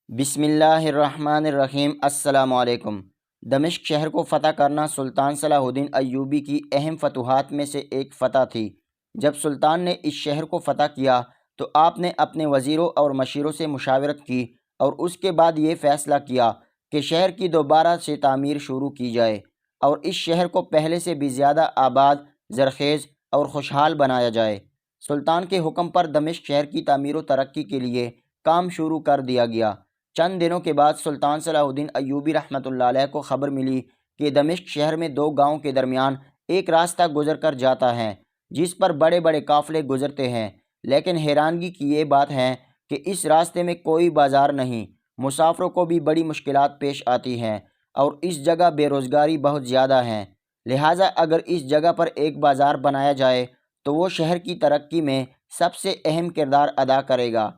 بسم اللہ الرحمن الرحیم۔ السلام علیکم۔ دمشق شہر کو فتح کرنا سلطان صلاح الدین ایوبی کی اہم فتوحات میں سے ایک فتح تھی۔ جب سلطان نے اس شہر کو فتح کیا تو آپ نے اپنے وزیروں اور مشیروں سے مشاورت کی اور اس کے بعد یہ فیصلہ کیا کہ شہر کی دوبارہ سے تعمیر شروع کی جائے اور اس شہر کو پہلے سے بھی زیادہ آباد، زرخیز اور خوشحال بنایا جائے۔ سلطان کے حکم پر دمشق شہر کی تعمیر و ترقی کے لیے کام شروع کر دیا گیا۔ چند دنوں کے بعد سلطان صلاح الدین ایوبی رحمۃ اللہ علیہ کو خبر ملی کہ دمشق شہر میں دو گاؤں کے درمیان ایک راستہ گزر کر جاتا ہے جس پر بڑے بڑے قافلے گزرتے ہیں، لیکن حیرانگی کی یہ بات ہے کہ اس راستے میں کوئی بازار نہیں۔ مسافروں کو بھی بڑی مشکلات پیش آتی ہیں اور اس جگہ بے روزگاری بہت زیادہ ہے، لہٰذا اگر اس جگہ پر ایک بازار بنایا جائے تو وہ شہر کی ترقی میں سب سے اہم کردار ادا کرے گا۔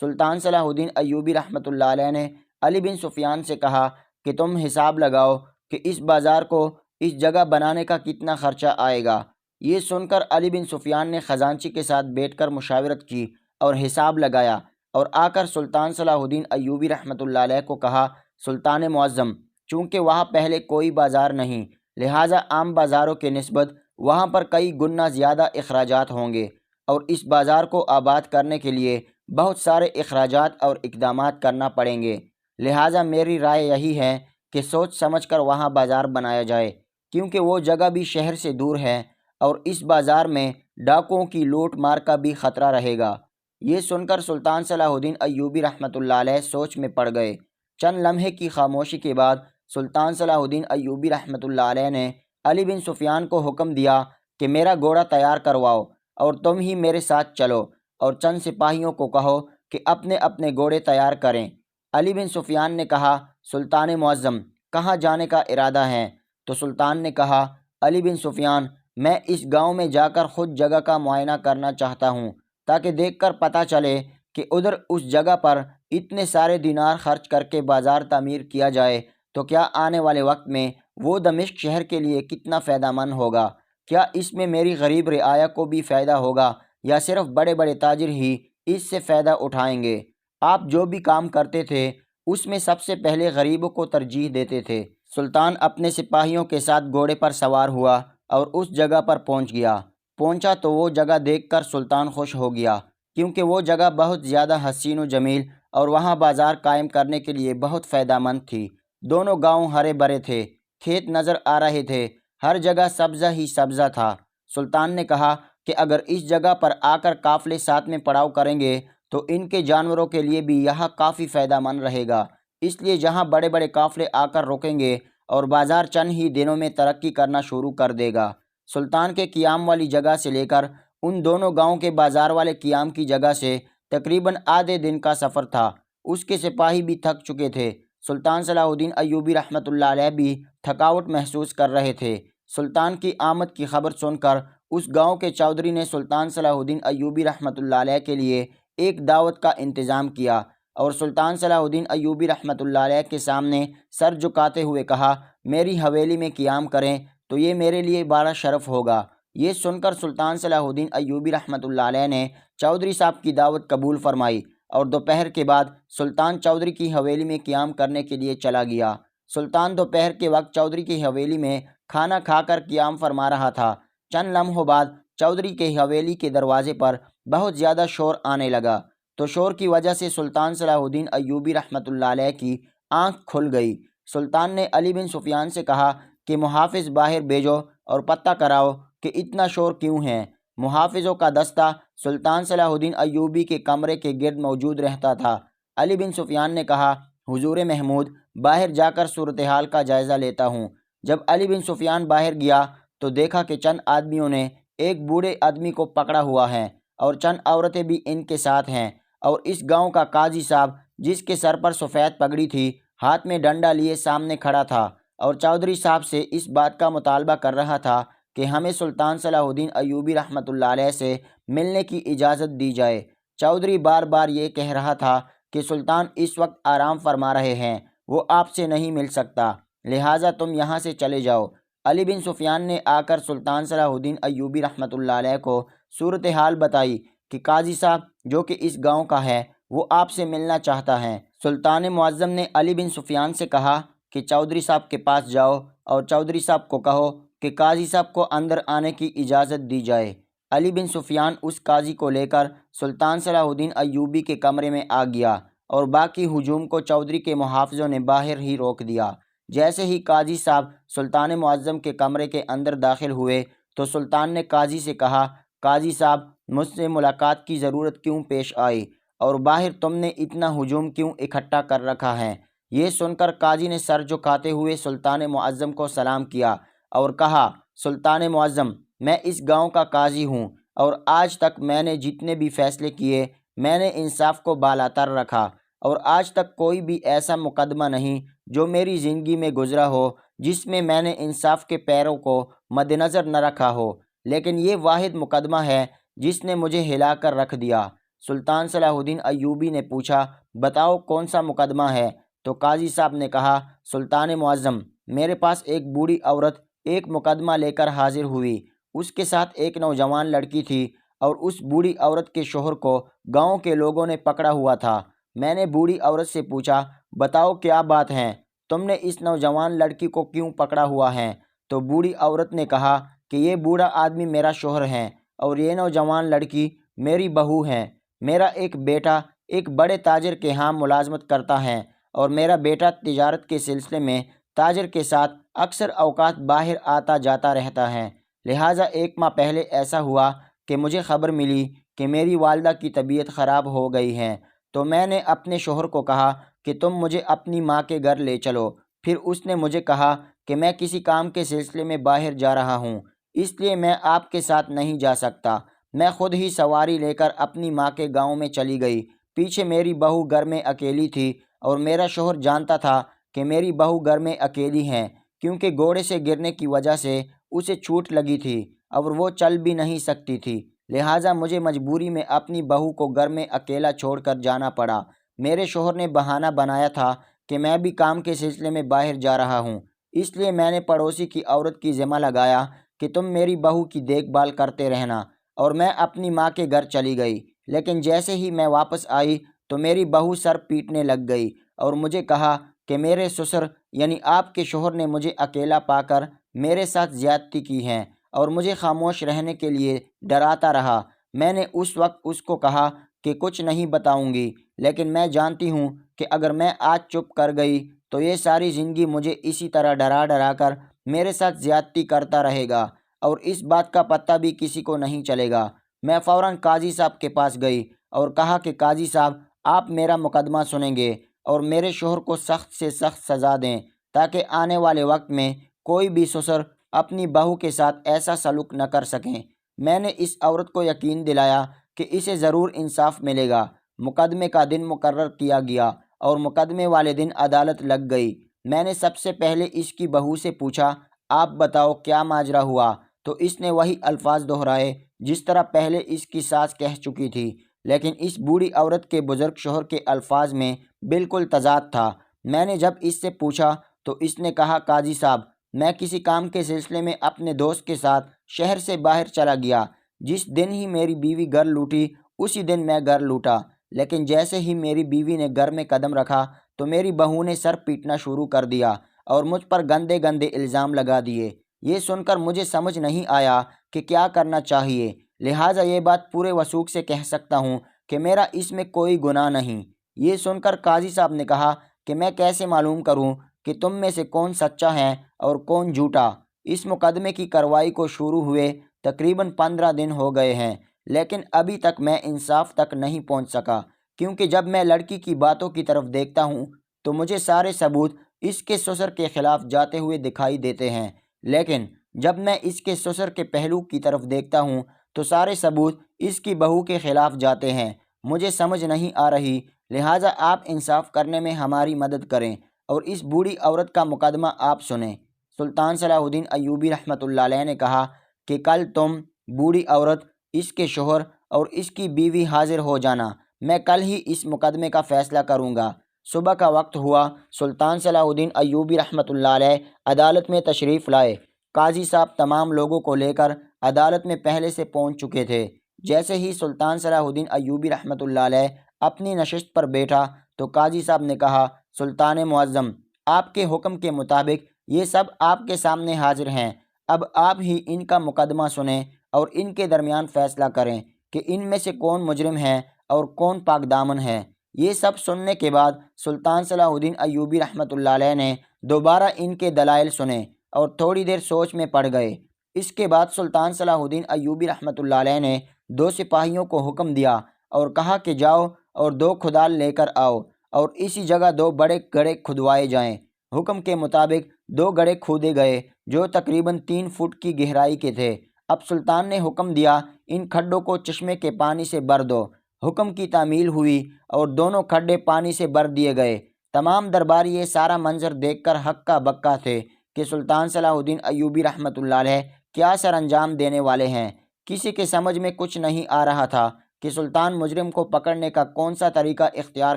سلطان صلاح الدین ایوبی رحمۃ اللہ علیہ نے علی بن سفیان سے کہا کہ تم حساب لگاؤ کہ اس بازار کو اس جگہ بنانے کا کتنا خرچہ آئے گا۔ یہ سن کر علی بن سفیان نے خزانچی کے ساتھ بیٹھ کر مشاورت کی اور حساب لگایا اور آ کر سلطان صلاح الدین ایوبی رحمۃ اللہ علیہ کو کہا، سلطان معظم، چونکہ وہاں پہلے کوئی بازار نہیں، لہٰذا عام بازاروں کے نسبت وہاں پر کئی گنا زیادہ اخراجات ہوں گے اور اس بازار کو آباد کرنے کے لیے بہت سارے اخراجات اور اقدامات کرنا پڑیں گے، لہٰذا میری رائے یہی ہے کہ سوچ سمجھ کر وہاں بازار بنایا جائے، کیونکہ وہ جگہ بھی شہر سے دور ہے اور اس بازار میں ڈاکوؤں کی لوٹ مار کا بھی خطرہ رہے گا۔ یہ سن کر سلطان صلاح الدین ایوبی رحمۃ اللہ علیہ سوچ میں پڑ گئے۔ چند لمحے کی خاموشی کے بعد سلطان صلاح الدین ایوبی رحمۃ اللہ علیہ نے علی بن سفیان کو حکم دیا کہ میرا گھوڑا تیار کرواؤ اور تم ہی میرے ساتھ چلو اور چند سپاہیوں کو کہو کہ اپنے اپنے گھوڑے تیار کریں۔ علی بن سفیان نے کہا، سلطان معظم، کہاں جانے کا ارادہ ہے؟ تو سلطان نے کہا، علی بن سفیان، میں اس گاؤں میں جا کر خود جگہ کا معائنہ کرنا چاہتا ہوں تاکہ دیکھ کر پتہ چلے کہ ادھر اس جگہ پر اتنے سارے دینار خرچ کر کے بازار تعمیر کیا جائے تو کیا آنے والے وقت میں وہ دمشق شہر کے لیے کتنا فائدہ مند ہوگا؟ کیا اس میں میری غریب رعایا کو بھی فائدہ ہوگا یا صرف بڑے بڑے تاجر ہی اس سے فائدہ اٹھائیں گے؟ آپ جو بھی کام کرتے تھے اس میں سب سے پہلے غریبوں کو ترجیح دیتے تھے۔ سلطان اپنے سپاہیوں کے ساتھ گھوڑے پر سوار ہوا اور اس جگہ پر پہنچا تو وہ جگہ دیکھ کر سلطان خوش ہو گیا، کیونکہ وہ جگہ بہت زیادہ حسین و جمیل اور وہاں بازار قائم کرنے کے لیے بہت فائدہ مند تھی۔ دونوں گاؤں ہرے بھرے تھے، کھیت نظر آ رہے تھے، ہر جگہ سبزہ ہی سبزہ تھا۔ سلطان نے کہا کہ اگر اس جگہ پر آ کر قافلے ساتھ میں پڑاؤ کریں گے تو ان کے جانوروں کے لیے بھی یہاں کافی فائدہ مند رہے گا، اس لیے جہاں بڑے بڑے قافلے آ کر رکیں گے اور بازار چند ہی دنوں میں ترقی کرنا شروع کر دے گا۔ سلطان کے قیام والی جگہ سے لے کر ان دونوں گاؤں کے بازار والے قیام کی جگہ سے تقریباً آدھے دن کا سفر تھا۔ اس کے سپاہی بھی تھک چکے تھے، سلطان صلاح الدین ایوبی رحمۃ اللہ علیہ بھی تھکاوٹ محسوس کر رہے تھے۔ سلطان کی آمد کی خبر سن کر اس گاؤں کے چودھری نے سلطان صلاح الدین ایوبی رحمۃ اللہ علیہ کے لیے ایک دعوت کا انتظام کیا اور سلطان صلاح الدین ایوبی رحمۃ اللہ علیہ کے سامنے سر جھکاتے ہوئے کہا، میری حویلی میں قیام کریں تو یہ میرے لیے بڑا شرف ہوگا۔ یہ سن کر سلطان صلاح الدین ایوبی رحمۃ اللہ علیہ نے چودھری صاحب کی دعوت قبول فرمائی اور دوپہر کے بعد سلطان چودھری کی حویلی میں قیام کرنے کے لیے چلا گیا۔ سلطان دوپہر کے وقت چودھری کی حویلی میں کھانا کھا کر قیام فرما رہا تھا۔ چند لمحوں بعد چودھری کے حویلی کے دروازے پر بہت زیادہ شور آنے لگا، تو شور کی وجہ سے سلطان صلاح الدین ایوبی رحمۃ اللہ علیہ کی آنکھ کھل گئی۔ سلطان نے علی بن سفیان سے کہا کہ محافظ باہر بھیجو اور پتہ کراؤ کہ اتنا شور کیوں ہے۔ محافظوں کا دستہ سلطان صلاح الدین ایوبی کے کمرے کے گرد موجود رہتا تھا۔ علی بن سفیان نے کہا، حضور محمود، باہر جا کر صورتحال کا جائزہ لیتا ہوں۔ جب علی بن سفیان باہر گیا تو دیکھا کہ چند آدمیوں نے ایک بوڑھے آدمی کو پکڑا ہوا ہے اور چند عورتیں بھی ان کے ساتھ ہیں، اور اس گاؤں کا قاضی صاحب جس کے سر پر سفید پگڑی تھی ہاتھ میں ڈنڈا لیے سامنے کھڑا تھا اور چودھری صاحب سے اس بات کا مطالبہ کر رہا تھا کہ ہمیں سلطان صلاح الدین ایوبی رحمۃ اللہ علیہ سے ملنے کی اجازت دی جائے۔ چودھری بار بار یہ کہہ رہا تھا کہ سلطان اس وقت آرام فرما رہے ہیں، وہ آپ سے نہیں مل سکتا، لہٰذا تم یہاں سے چلے جاؤ۔ علی بن سفیان نے آ کر سلطان صلاح الدین ایوبی رحمۃ اللہ علیہ کو صورتحال بتائی کہ قاضی صاحب جو کہ اس گاؤں کا ہے وہ آپ سے ملنا چاہتا ہے۔ سلطان معظم نے علی بن سفیان سے کہا کہ چودھری صاحب کے پاس جاؤ اور چودھری صاحب کو کہو کہ قاضی صاحب کو اندر آنے کی اجازت دی جائے۔ علی بن سفیان اس قاضی کو لے کر سلطان صلاح الدین ایوبی کے کمرے میں آ گیا اور باقی ہجوم کو چودھری کے محافظوں نے باہر ہی روک دیا۔ جیسے ہی قاضی صاحب سلطان معظم کے کمرے کے اندر داخل ہوئے تو سلطان نے قاضی سے کہا، قاضی صاحب، مجھ سے ملاقات کی ضرورت کیوں پیش آئی اور باہر تم نے اتنا ہجوم کیوں اکٹھا کر رکھا ہے؟ یہ سن کر قاضی نے سر جھکاتے ہوئے سلطان معظم کو سلام کیا اور کہا، سلطان معظم، میں اس گاؤں کا قاضی ہوں اور آج تک میں نے جتنے بھی فیصلے کیے میں نے انصاف کو بالاتر رکھا اور آج تک کوئی بھی ایسا مقدمہ نہیں جو میری زندگی میں گزرا ہو جس میں میں نے انصاف کے پیروں کو مد نظر نہ رکھا ہو، لیکن یہ واحد مقدمہ ہے جس نے مجھے ہلا کر رکھ دیا۔ سلطان صلاح الدین ایوبی نے پوچھا، بتاؤ کون سا مقدمہ ہے؟ تو قاضی صاحب نے کہا، سلطان معظم، میرے پاس ایک بوڑھی عورت ایک مقدمہ لے کر حاضر ہوئی۔ اس کے ساتھ ایک نوجوان لڑکی تھی اور اس بوڑھی عورت کے شوہر کو گاؤں کے لوگوں نے پکڑا ہوا تھا۔ میں نے بوڑھی عورت سے پوچھا، بتاؤ کیا بات ہے، تم نے اس نوجوان لڑکی کو کیوں پکڑا ہوا ہے؟ تو بوڑھی عورت نے کہا کہ یہ بوڑھا آدمی میرا شوہر ہے اور یہ نوجوان لڑکی میری بہو ہے۔ میرا ایک بیٹا ایک بڑے تاجر کے ہاں ملازمت کرتا ہے اور میرا بیٹا تجارت کے سلسلے میں تاجر کے ساتھ اکثر اوقات باہر آتا جاتا رہتا ہے۔ لہٰذا ایک ماہ پہلے ایسا ہوا کہ مجھے خبر ملی کہ میری والدہ کی طبیعت خراب ہو گئی ہے، تو میں نے اپنے شوہر کو کہا کہ تم مجھے اپنی ماں کے گھر لے چلو۔ پھر اس نے مجھے کہا کہ میں کسی کام کے سلسلے میں باہر جا رہا ہوں، اس لیے میں آپ کے ساتھ نہیں جا سکتا۔ میں خود ہی سواری لے کر اپنی ماں کے گاؤں میں چلی گئی۔ پیچھے میری بہو گھر میں اکیلی تھی اور میرا شوہر جانتا تھا کہ میری بہو گھر میں اکیلی ہے، کیونکہ گھوڑے سے گرنے کی وجہ سے اسے چوٹ لگی تھی اور وہ چل بھی نہیں سکتی تھی۔ لہٰذا مجھے مجبوری میں اپنی بہو کو گھر میں اکیلا چھوڑ کر جانا پڑا۔ میرے شوہر نے بہانہ بنایا تھا کہ میں بھی کام کے سلسلے میں باہر جا رہا ہوں، اس لیے میں نے پڑوسی کی عورت کی ذمہ لگایا کہ تم میری بہو کی دیکھ بھال کرتے رہنا، اور میں اپنی ماں کے گھر چلی گئی۔ لیکن جیسے ہی میں واپس آئی تو میری بہو سر پیٹنے لگ گئی اور مجھے کہا کہ میرے سسر یعنی آپ کے شوہر نے مجھے اکیلا پا کر میرے ساتھ زیادتی کی ہے اور مجھے خاموش رہنے کے لیے ڈراتا رہا۔ میں نے اس وقت اس کو کہا کہ کچھ نہیں بتاؤں گی، لیکن میں جانتی ہوں کہ اگر میں آج چپ کر گئی تو یہ ساری زندگی مجھے اسی طرح ڈرا ڈرا کر میرے ساتھ زیادتی کرتا رہے گا اور اس بات کا پتہ بھی کسی کو نہیں چلے گا۔ میں فوراً قاضی صاحب کے پاس گئی اور کہا کہ قاضی صاحب، آپ میرا مقدمہ سنیں گے اور میرے شوہر کو سخت سے سخت سزا دیں تاکہ آنے والے وقت میں کوئی بھی سسر اپنی بہو کے ساتھ ایسا سلوک نہ کر سکیں۔ میں نے اس عورت کو یقین دلایا کہ اسے ضرور انصاف ملے گا۔ مقدمے کا دن مقرر کیا گیا اور مقدمے والے دن عدالت لگ گئی۔ میں نے سب سے پہلے اس کی بہو سے پوچھا، آپ بتاؤ کیا ماجرا ہوا؟ تو اس نے وہی الفاظ دہرائے جس طرح پہلے اس کی ساس کہہ چکی تھی، لیکن اس بوڑھی عورت کے بزرگ شوہر کے الفاظ میں بالکل تضاد تھا۔ میں نے جب اس سے پوچھا تو اس نے کہا، قاضی صاحب، میں کسی کام کے سلسلے میں اپنے دوست کے ساتھ شہر سے باہر چلا گیا۔ جس دن ہی میری بیوی گھر لوٹی اسی دن میں گھر لوٹا، لیکن جیسے ہی میری بیوی نے گھر میں قدم رکھا تو میری بہو نے سر پیٹنا شروع کر دیا اور مجھ پر گندے گندے الزام لگا دیے۔ یہ سن کر مجھے سمجھ نہیں آیا کہ کیا کرنا چاہیے، لہٰذا یہ بات پورے وثوق سے کہہ سکتا ہوں کہ میرا اس میں کوئی گناہ نہیں۔ یہ سن کر قاضی صاحب نے کہا کہ میں کیسے معلوم کروں کہ تم میں سے کون سچا ہے اور کون جھوٹا؟ اس مقدمے کی کارروائی کو شروع ہوئے تقریباً 15 دن ہو گئے ہیں، لیکن ابھی تک میں انصاف تک نہیں پہنچ سکا، کیونکہ جب میں لڑکی کی باتوں کی طرف دیکھتا ہوں تو مجھے سارے ثبوت اس کے سسر کے خلاف جاتے ہوئے دکھائی دیتے ہیں، لیکن جب میں اس کے سسر کے پہلو کی طرف دیکھتا ہوں تو سارے ثبوت اس کی بہو کے خلاف جاتے ہیں۔ مجھے سمجھ نہیں آ رہی، لہٰذا آپ انصاف کرنے میں ہماری مدد کریں اور اس بوڑھی عورت کا مقدمہ آپ سنیں۔ سلطان صلاح الدین ایوبی رحمۃ اللہ علیہ نے کہا کہ کل تم، بوڑھی عورت، اس کے شوہر اور اس کی بیوی حاضر ہو جانا، میں کل ہی اس مقدمے کا فیصلہ کروں گا۔ صبح کا وقت ہوا، سلطان صلاح الدین ایوبی رحمۃ اللہ علیہ عدالت میں تشریف لائے۔ قاضی صاحب تمام لوگوں کو لے کر عدالت میں پہلے سے پہنچ چکے تھے۔ جیسے ہی سلطان صلاح الدین ایوبی رحمۃ اللہ علیہ اپنی نشست پر بیٹھا تو قاضی صاحب نے کہا، سلطان معظم، آپ کے حکم کے مطابق یہ سب آپ کے سامنے حاضر ہیں، اب آپ ہی ان کا مقدمہ سنیں اور ان کے درمیان فیصلہ کریں کہ ان میں سے کون مجرم ہے اور کون پاک دامن ہے۔ یہ سب سننے کے بعد سلطان صلاح الدین ایوبی رحمۃ اللہ علیہ نے دوبارہ ان کے دلائل سنے اور تھوڑی دیر سوچ میں پڑ گئے۔ اس کے بعد سلطان صلاح الدین ایوبی رحمۃ اللہ علیہ نے 2 سپاہیوں کو حکم دیا اور کہا کہ جاؤ اور 2 کھدال لے کر آؤ اور اسی جگہ 2 بڑے گڑھے کھدوائے جائیں۔ حکم کے مطابق 2 گڑھے کھودے گئے جو تقریباً 3 فٹ کی گہرائی کے تھے۔ اب سلطان نے حکم دیا، ان کھڈوں کو چشمے کے پانی سے بھر دو۔ حکم کی تعمیل ہوئی اور دونوں کھڈے پانی سے بھر دیے گئے۔ تمام درباری یہ سارا منظر دیکھ کر ہکا بکا تھے کہ سلطان صلاح الدین ایوبی رحمۃ اللہ علیہ کیا سر انجام دینے والے ہیں۔ کسی کے سمجھ میں کچھ نہیں آ رہا تھا کہ سلطان مجرم کو پکڑنے کا کون سا طریقہ اختیار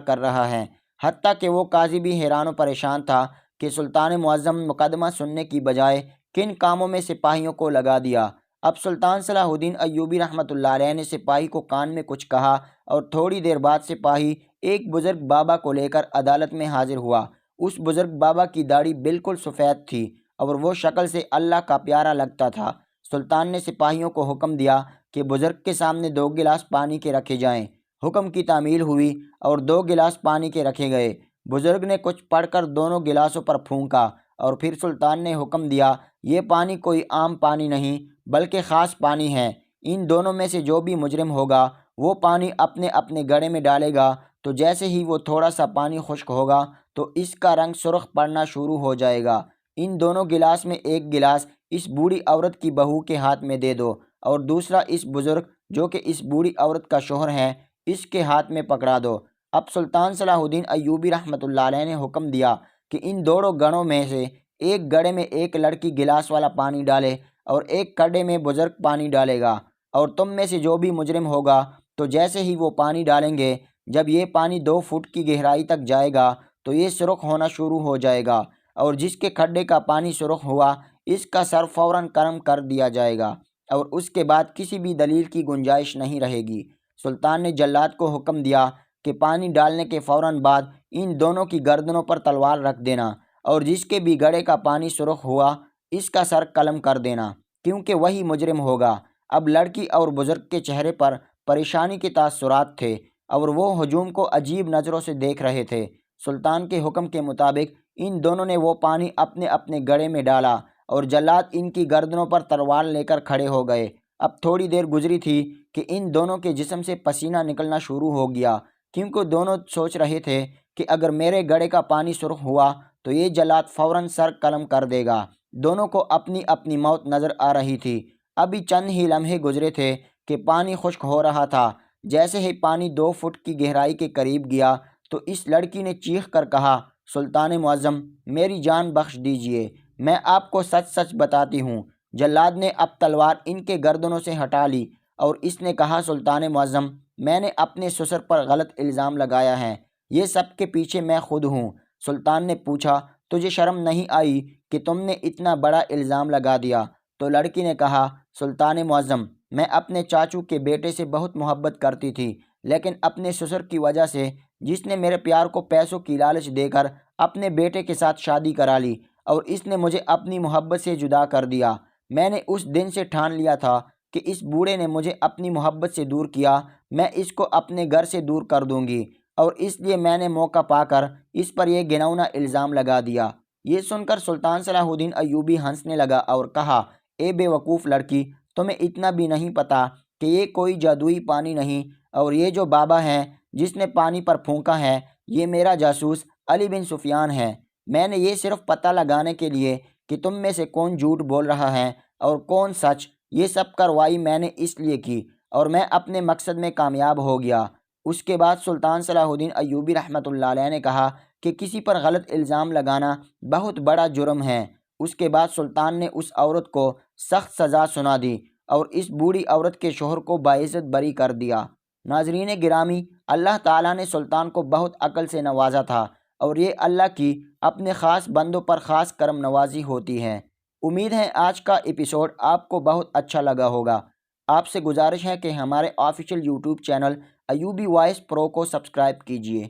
کر رہا ہے، حتیٰ کہ وہ قاضی بھی حیران و پریشان تھا کہ سلطان معظم مقدمہ سننے کی بجائے کن کاموں میں سپاہیوں کو لگا دیا۔ اب سلطان صلاح الدین ایوبی رحمۃ اللہ علیہ نے سپاہی کو کان میں کچھ کہا اور تھوڑی دیر بعد سپاہی ایک بزرگ بابا کو لے کر عدالت میں حاضر ہوا۔ اس بزرگ بابا کی داڑھی بالکل سفید تھی اور وہ شکل سے اللہ کا پیارا لگتا تھا۔ سلطان نے سپاہیوں کو حکم دیا کہ بزرگ کے سامنے 2 گلاس پانی کے رکھے جائیں۔ حکم کی تعمیل ہوئی اور 2 گلاس پانی کے رکھے گئے۔ بزرگ نے کچھ پڑھ کر دونوں گلاسوں پر پھونکا اور پھر سلطان نے حکم دیا، یہ پانی کوئی عام پانی نہیں بلکہ خاص پانی ہے۔ ان دونوں میں سے جو بھی مجرم ہوگا وہ پانی اپنے اپنے گڑھے میں ڈالے گا تو جیسے ہی وہ تھوڑا سا پانی خشک ہوگا تو اس کا رنگ سرخ پڑنا شروع ہو جائے گا۔ ان دونوں گلاس میں ایک گلاس اس بوڑھی عورت کی بہو کے ہاتھ میں دے دو اور دوسرا اس بزرگ جو کہ اس بوڑھی عورت کا شوہر ہے اس کے ہاتھ میں پکڑا دو۔ اب سلطان صلاح الدین ایوبی رحمۃ اللہ علیہ نے حکم دیا کہ ان دونوں گڑھوں میں سے ایک گڑھے میں ایک لڑکی گلاس والا پانی ڈالے اور ایک گڑھے میں بزرگ پانی ڈالے گا، اور تم میں سے جو بھی مجرم ہوگا تو جیسے ہی وہ پانی ڈالیں گے، جب یہ پانی 2 فٹ کی گہرائی تک جائے گا تو یہ سرخ ہونا شروع ہو جائے گا، اور جس کے کھڈے کا پانی سرخ ہوا اس کا سر فوراً قلم کر دیا جائے گا اور اس کے بعد کسی بھی دلیل کی گنجائش نہیں رہے گی۔ سلطان نے جلاد کو حکم دیا کہ پانی ڈالنے کے فوراً بعد ان دونوں کی گردنوں پر تلوار رکھ دینا اور جس کے بھی گڑھے کا پانی سرخ ہوا اس کا سر قلم کر دینا، کیونکہ وہی مجرم ہوگا۔ اب لڑکی اور بزرگ کے چہرے پر پریشانی کے تاثرات تھے اور وہ ہجوم کو عجیب نظروں سے دیکھ رہے تھے۔ سلطان کے حکم کے مطابق ان دونوں نے وہ پانی اپنے اپنے گڑھے میں ڈالا اور جلاد ان کی گردنوں پر تلوار لے کر کھڑے ہو گئے۔ اب تھوڑی دیر گزری تھی کہ ان دونوں کے جسم سے پسینہ نکلنا شروع ہو گیا، کیونکہ دونوں سوچ رہے تھے کہ اگر میرے گڑھے کا پانی سرخ ہوا تو یہ جلاد فوراً سر قلم کر دے گا۔ دونوں کو اپنی اپنی موت نظر آ رہی تھی۔ ابھی چند ہی لمحے گزرے تھے کہ پانی خشک ہو رہا تھا۔ جیسے ہی پانی 2 فٹ کی گہرائی کے قریب گیا تو اس لڑکی نے چیخ کر کہا، سلطان معظم، میری جان بخش دیجیے، میں آپ کو سچ سچ بتاتی ہوں۔ جلاد نے اب تلوار ان کے گردنوں سے ہٹا لی اور اس نے کہا، سلطان معظم، میں نے اپنے سسر پر غلط الزام لگایا ہے، یہ سب کے پیچھے میں خود ہوں۔ سلطان نے پوچھا، تجھے شرم نہیں آئی کہ تم نے اتنا بڑا الزام لگا دیا؟ تو لڑکی نے کہا، سلطان معظم، میں اپنے چاچو کے بیٹے سے بہت محبت کرتی تھی، لیکن اپنے سسر کی وجہ سے، جس نے میرے پیار کو پیسوں کی لالچ دے کر اپنے بیٹے کے ساتھ شادی کرا لی اور اس نے مجھے اپنی محبت سے جدا کر دیا۔ میں نے اس دن سے ٹھان لیا تھا کہ اس بوڑھے نے مجھے اپنی محبت سے دور کیا، میں اس کو اپنے گھر سے دور کر دوں گی، اور اس لیے میں نے موقع پا کر اس پر یہ گھناؤنا الزام لگا دیا۔ یہ سن کر سلطان صلاح الدین ایوبی ہنسنے لگا اور کہا، اے بے وقوف لڑکی، تمہیں اتنا بھی نہیں پتا کہ یہ کوئی جادوئی پانی نہیں، اور یہ جو بابا ہے جس نے پانی پر پھونکا ہے یہ میرا جاسوس علی بن سفیان ہے۔ میں نے یہ صرف پتہ لگانے کے لیے کہ تم میں سے کون جھوٹ بول رہا ہے اور کون سچ، یہ سب کارروائی میں نے اس لیے کی اور میں اپنے مقصد میں کامیاب ہو گیا۔ اس کے بعد سلطان صلاح الدین ایوبی رحمۃ اللہ علیہ نے کہا کہ کسی پر غلط الزام لگانا بہت بڑا جرم ہے۔ اس کے بعد سلطان نے اس عورت کو سخت سزا سنا دی اور اس بوڑھی عورت کے شوہر کو باعزت بری کر دیا۔ ناظرین گرامی، اللہ تعالیٰ نے سلطان کو بہت عقل سے نوازا تھا اور یہ اللہ کی اپنے خاص بندوں پر خاص کرم نوازی ہوتی ہے۔ امید ہے آج کا ایپیسوڈ آپ کو بہت اچھا لگا ہوگا۔ آپ سے گزارش ہے کہ ہمارے official YouTube channel Ayubi voice pro کو سبسکرائب کیجیے۔